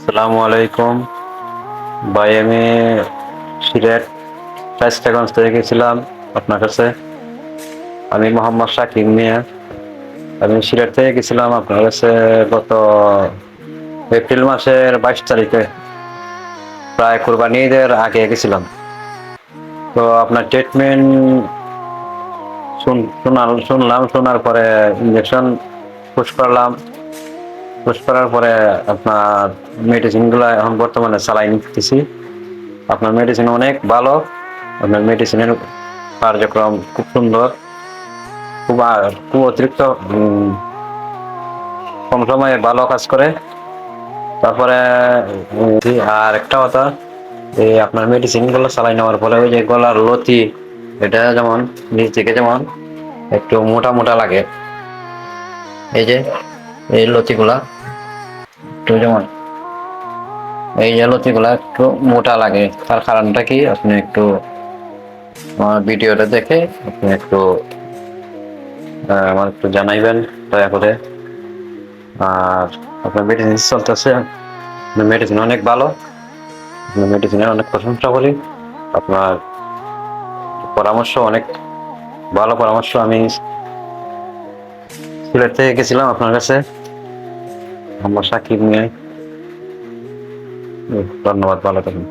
আসসালামু আলাইকুম ভাই। আমি সিলেট শায়েস্তাগঞ্জ থেকে গেছিলাম আপনার কাছে। আমি মোহাম্মদ শাকিব মিয়া। আমি সিলেট থেকে গেছিলাম আপনার কাছে গত এপ্রিল মাসের 22 তারিখে, প্রায় কোরবানি ঈদের আগে গেছিলাম। তো আপনার ট্রিটমেন্ট শুনলাম, শোনার পরে ইঞ্জেকশন পুশ করলাম। পুশ করার পরে আপনার মেডিসিনগুলো এখন বর্তমানে চালাই নিতেছি। আপনার মেডিসিন অনেক ভালো, আপনার মেডিসিনের কার্যক্রম খুব সুন্দর, খুব অতিরিক্ত কম সময়ে ভালো কাজ করে। তারপরে আর একটা কথা, এই আপনার মেডিসিন গুলো চালাই নেওয়ার ফলে ওই যে গলার লতি, এটা যেমন নিচ থেকে যেমন একটু মোটা মোটা লাগে, এই যে এই লতিগুলা একটু যেমন এই যে লতিগুলা একটু মোটা লাগে, তার কারণটা কি আপনি একটু আমার ভিডিওটা দেখে আপনি একটু আমার একটু জানাইবেন দয়া করে। আর আপনার মেডিসিন চলতেছে, আপনার মেডিসিন অনেক ভালো, আপনার মেডিসিনের অনেক প্রশংসা করি। আপনার পরামর্শ অনেক ভালো পরামর্শ। আমি সিলেট থেকে গেছিলাম আপনার কাছে, আমার সাকিব নিয়ে। ধন্যবাদ, ভালো থাকুন।